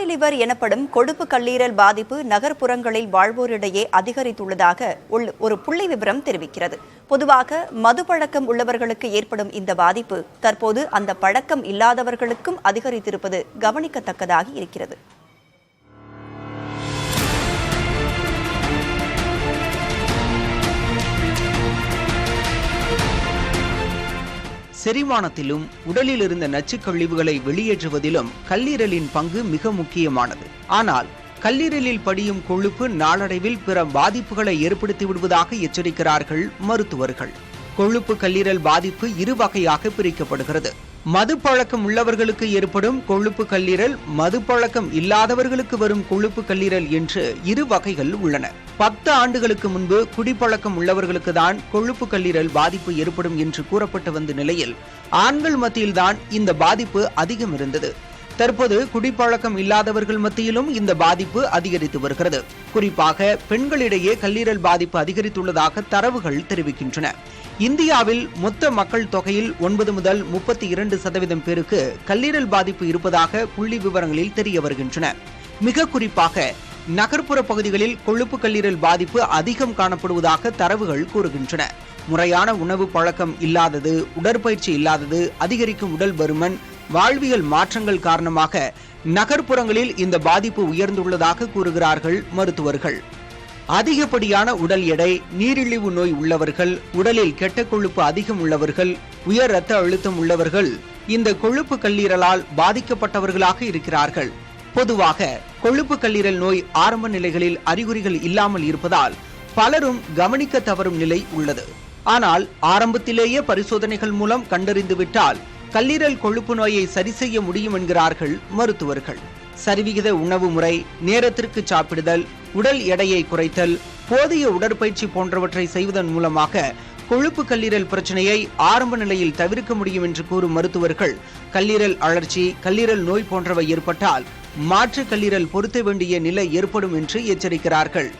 Liver எனப்படும் கொழுப்பு கல்லீரல் பாதிப்பு நகர்ப்புறங்களில் வாழ்வோரிடையே அதிகரித்துள்ளதாக ஒரு புள்ளி விவரம் தெரிவிக்கிறது. பொதுவாக மது பழக்கம் உள்ளவர்களுக்கு ஏற்படும் இந்த பாதிப்பு தற்போது அந்த பழக்கம் இல்லாதவர்களுக்கும் அதிகரித்திருப்பது கவனிக்கத்தக்கதாக இருக்கிறது. செரிமானத்திலும் உடலில் இருந்த நச்சுக் கழிவுகளை வெளியேற்றுவதிலும் கல்லீரலின் பங்கு மிக முக்கியமானது. ஆனால் கல்லீரலில் படியும் கொழுப்பு நாளடைவில் பிற பாதிப்புகளை ஏற்படுத்தி விடுவதாக எச்சரிக்கிறார்கள் மருத்துவர்கள். கொழுப்பு கல்லீரல் பாதிப்பு இரு வகையாக பிரிக்கப்படுகிறது. மது பழக்கம் உள்ளவர்களுக்கு ஏற்படும் கொழுப்பு கல்லீரல், மது பழக்கம் இல்லாதவர்களுக்கு வரும் கொழுப்பு கல்லீரல் என்று இரு வகைகள் உள்ளன. 10 ஆண்டுகளுக்கு முன்பு குடிப்பழக்கம் உள்ளவர்களுக்கு தான் கொழுப்பு கல்லீரல் பாதிப்பு ஏற்படும் என்று கூறப்பட்டு வந்த நிலையில் ஆண்கள் மத்தியில்தான் இந்த பாதிப்பு அதிகம் இருந்தது. தற்போது குடிப்பழக்கம் இல்லாதவர்கள் மத்தியிலும் இந்த பாதிப்பு அதிகரித்து வருகிறது. குறிப்பாக பெண்களிடையே கல்லீரல் பாதிப்பு அதிகரித்துள்ளதாக தரவுகள் தெரிவிக்கின்றன. இந்தியாவில் மொத்த மக்கள் தொகையில் 9 முதல் 32% பேருக்கு கல்லீரல் பாதிப்பு இருப்பதாக புள்ளி விவரங்களில் தெரிய வருகின்றன. மிக குறிப்பாக நகர்ப்புற பகுதிகளில் கொழுப்பு கல்லீரல் பாதிப்பு அதிகம் காணப்படுவதாக தரவுகள் கூறுகின்றன. முறையான உணவு பழக்கம் இல்லாதது, உடற்பயிற்சி இல்லாதது, அதிகரிக்கும் உடல் பருமன், வாழ்வியல் மாற்றங்கள் காரணமாக நகர்ப்புறங்களில் இந்த பாதிப்பு உயர்ந்துள்ளதாக கூறுகிறார்கள் மருத்துவர்கள். அதிகப்படியான உடல் எடை, நீரிழிவு நோய் உள்ளவர்கள், உடலில் கெட்ட கொழுப்பு அதிகம் உள்ளவர்கள், உயர் இரத்த அழுத்தம் உள்ளவர்கள் இந்த கொழுப்பு கல்லீரலால் பாதிக்கப்பட்டவர்களாக இருக்கிறார்கள். பொதுவாக கொழுப்பு கல்லீரல் நோய் ஆரம்ப நிலைகளில் அறிகுறிகள் இல்லாமல் இருப்பதால் பலரும் கவனிக்க தவறும் நிலை உள்ளது. ஆனால் ஆரம்பத்திலேயே பரிசோதனைகள் மூலம் கண்டறிந்துவிட்டால் கல்லீரல் கொழுப்பு நோயை சரி செய்ய முடியும் என்கிறார்கள் மருத்துவர்கள். சரிவிகித உணவு முறை, நேரத்திற்கு சாப்பிடுதல், உடல் எடையை குறைத்தல், போதிய உடற்பயிற்சி போன்றவற்றை செய்வதன் மூலமாக கொழுப்பு கல்லீரல் பிரச்சனையை ஆரம்ப நிலையில் தவிர்க்க முடியும் என்று கூறும் மருத்துவர்கள், கல்லீரல் அழற்சி, கல்லீரல் நோய் போன்றவை ஏற்பட்டால் மாற்று கல்லீரல் பொருத்த வேண்டிய நிலை ஏற்படும் என்று எச்சரிக்கிறார்கள்.